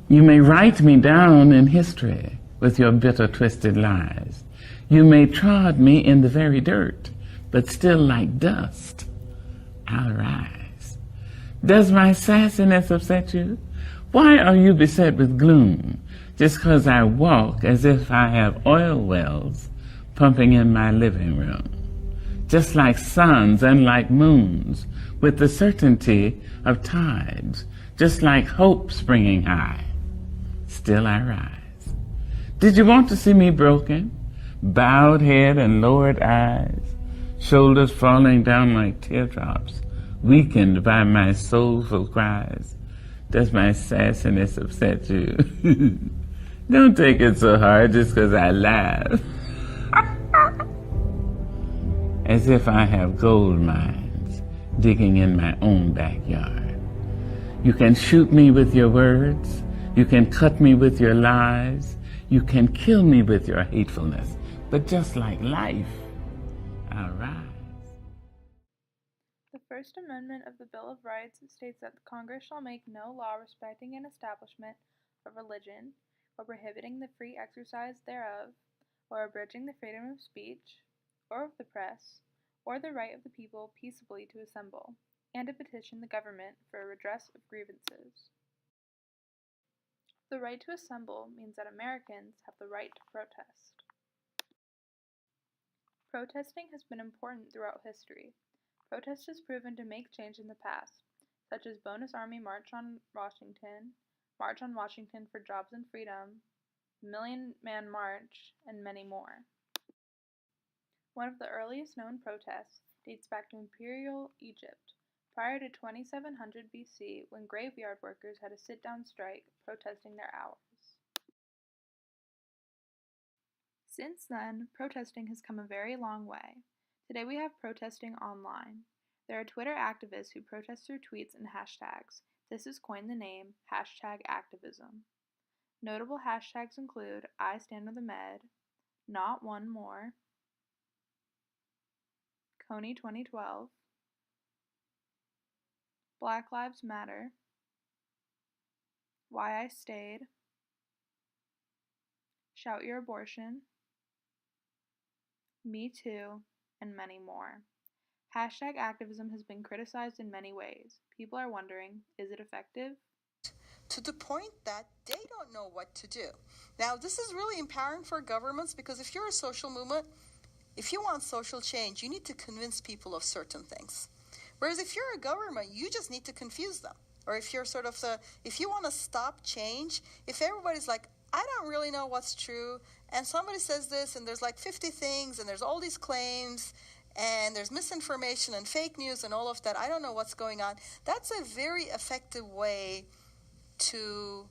You may write me down in history with your bitter, twisted lies. You may trod me in the very dirt, but still like dust, I'll rise. Does my sassiness upset you? Why are you beset with gloom just 'cause I walk as if I have oil wells pumping in my living room? Just like suns and like moons, with the certainty of tides, just like hope springing high, still I rise. Did you want to see me broken? Bowed head and lowered eyes, shoulders falling down like teardrops, weakened by my soulful cries. Does my sassiness upset you? Don't take it so hard just 'cause I laugh. As if I have gold mines digging in my own backyard. You can shoot me with your words. You can cut me with your lies. You can kill me with your hatefulness. But just like life, I'll rise. The First Amendment of the Bill of Rights states that Congress shall make no law respecting an establishment of religion, or prohibiting the free exercise thereof, or abridging the freedom of speech, or of the press, or the right of the people peaceably to assemble, and to petition the government for a redress of grievances. The right to assemble means that Americans have the right to protest. Protesting has been important throughout history. Protest has proven to make change in the past, such as Bonus Army March on Washington for Jobs and Freedom, Million Man March, and many more. One of the earliest known protests dates back to Imperial Egypt, prior to 2700 BC, when graveyard workers had a sit-down strike protesting their hours. Since then, protesting has come a very long way. Today we have protesting online. There are Twitter activists who protest through tweets and hashtags. This has coined the name #activism. Notable hashtags include I Stand with Ahmed, Not One More, Kony 2012, Black Lives Matter, Why I Stayed, Shout Your Abortion, Me Too, and many more. #activism has been criticized in many ways. People are wondering, is it effective? To the point that they don't know what to do. Now, this is really empowering for governments because if you're a social movement, if you want social change, you need to convince people of certain things. Whereas if you're a government, you just need to confuse them. Or if you're if you want to stop change, if everybody's like, I don't really know what's true, and somebody says this, and there's like 50 things, and there's all these claims, and there's misinformation and fake news and all of that, I don't know what's going on. That's a very effective way to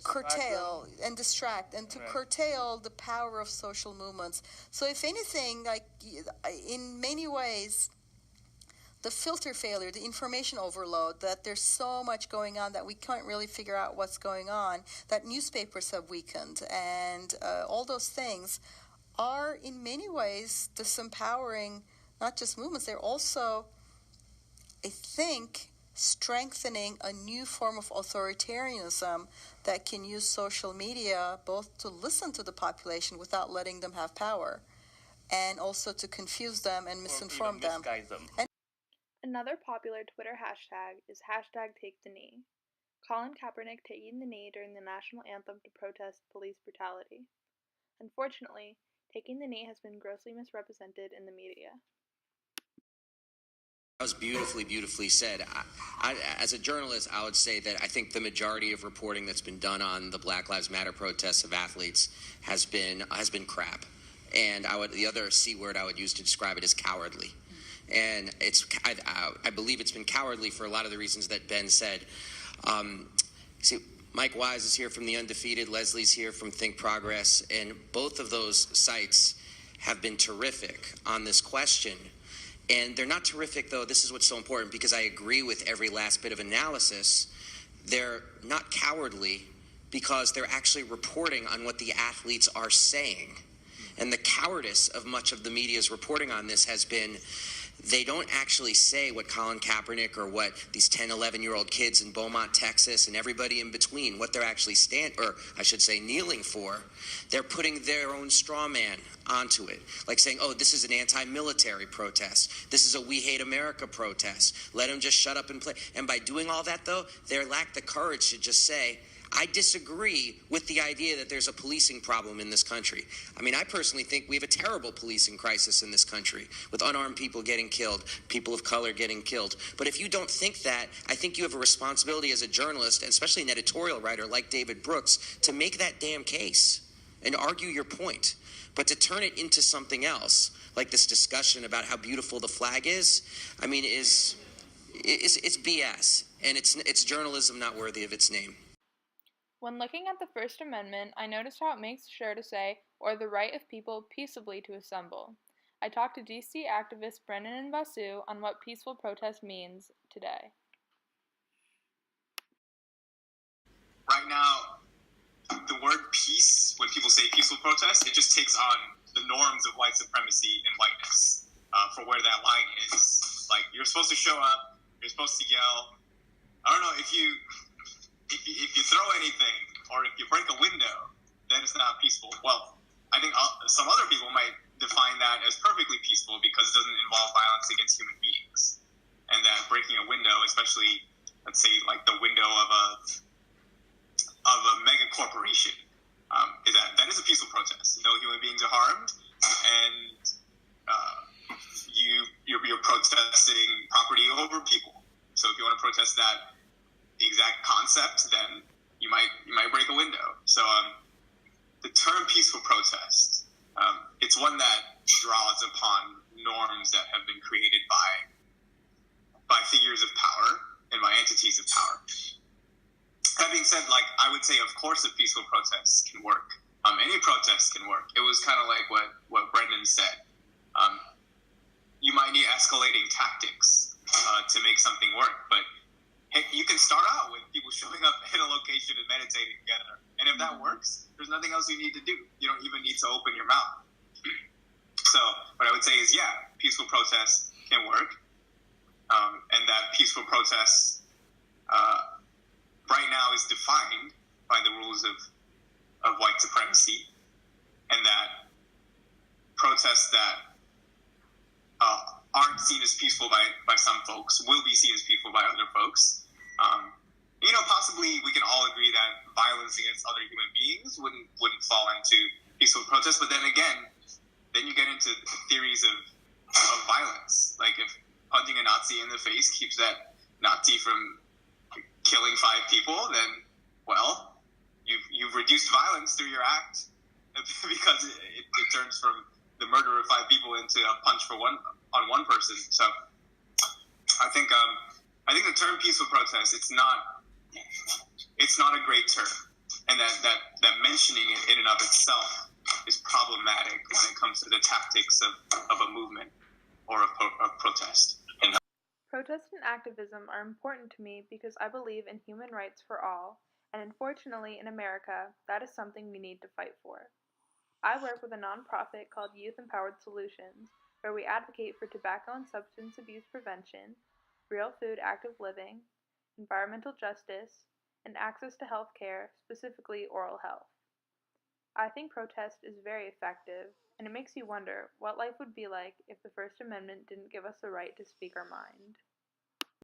curtail and distract and to curtail the power of social movements. So if anything, like in many ways, the filter failure, the information overload, that there's so much going on that we can't really figure out what's going on, that newspapers have weakened, and all those things are in many ways disempowering not just movements, they're also, I think, strengthening a new form of authoritarianism that can use social media both to listen to the population without letting them have power, and also to confuse them and misinform them. Another popular Twitter hashtag is #TakeTheKnee. Colin Kaepernick taking the knee during the national anthem to protest police brutality. Unfortunately, taking the knee has been grossly misrepresented in the media. That was beautifully said. As a journalist, I would say that I think the majority of reporting that's been done on the Black Lives Matter protests of athletes has been crap. And the other C word I would use to describe it is cowardly. And I believe it's been cowardly for a lot of the reasons that Ben said. See, Mike Wise is here from The Undefeated. Leslie's here from Think Progress. And both of those sites have been terrific on this question. And they're not terrific, though. This is what's so important, because I agree with every last bit of analysis. They're not cowardly because they're actually reporting on what the athletes are saying. And the cowardice of much of the media's reporting on this has been they don't actually say what Colin Kaepernick or what these 10, 11-year-old kids in Beaumont, Texas, and everybody in between, what they're actually kneeling for. They're putting their own straw man onto it, like saying, oh, this is an anti-military protest. This is a We Hate America protest. Let them just shut up and play. And by doing all that, though, they lack the courage to just say, I disagree with the idea that there's a policing problem in this country. I mean, I personally think we have a terrible policing crisis in this country with unarmed people getting killed, people of color getting killed. But if you don't think that, I think you have a responsibility as a journalist, and especially an editorial writer like David Brooks, to make that damn case and argue your point. But to turn it into something else, like this discussion about how beautiful the flag is, I mean, it's BS. And it's journalism not worthy of its name. When looking at the First Amendment, I noticed how it makes sure to say, or the right of people peaceably to assemble. I talked to DC activists Brennan and Vasu on what peaceful protest means today. Right now, the word peace, when people say peaceful protest, it just takes on the norms of white supremacy and whiteness for where that line is. Like, you're supposed to show up, you're supposed to yell. I don't know, if you throw anything or if you break a window, then it's not peaceful. Well, I think some other people might define that as perfectly peaceful because it doesn't involve violence against human beings. And that breaking a window, especially, let's say, like the window of a mega corporation, that is a peaceful protest. No human beings are harmed, and you're protesting property over people. So if you want to protest that exact concept, then you might break a window. So the term peaceful protest, it's one that draws upon norms that have been created by figures of power and by entities of power. That being said, like, I would say, of course, a peaceful protest can work. Any protest can work. It was kind of like what Brendan said. You might need escalating tactics to make something work, but you can start out with people showing up in a location and meditating together. And if that works, there's nothing else you need to do. You don't even need to open your mouth. So what I would say is, yeah, peaceful protests can work. And that peaceful protest right now is defined by the rules of white supremacy. And that protests that aren't seen as peaceful by some folks will be seen as peaceful by other folks. Possibly we can all agree that violence against other human beings wouldn't fall into peaceful protest. But then again, then you get into theories of violence. Like, if punching a Nazi in the face keeps that Nazi from killing 5 people, then, well, you've reduced violence through your act because it turns from the murder of 5 people into a punch on one person. So I think the term peaceful protest, it's not a great term, and that mentioning it in and of itself is problematic when it comes to the tactics of a movement or of protest. Protest and activism are important to me because I believe in human rights for all, and unfortunately in America, that is something we need to fight for. I work with a nonprofit called Youth Empowered Solutions, where we advocate for tobacco and substance abuse prevention, real food active living, environmental justice, and access to health care, specifically oral health. I think protest is very effective, and it makes you wonder what life would be like if the First Amendment didn't give us the right to speak our mind.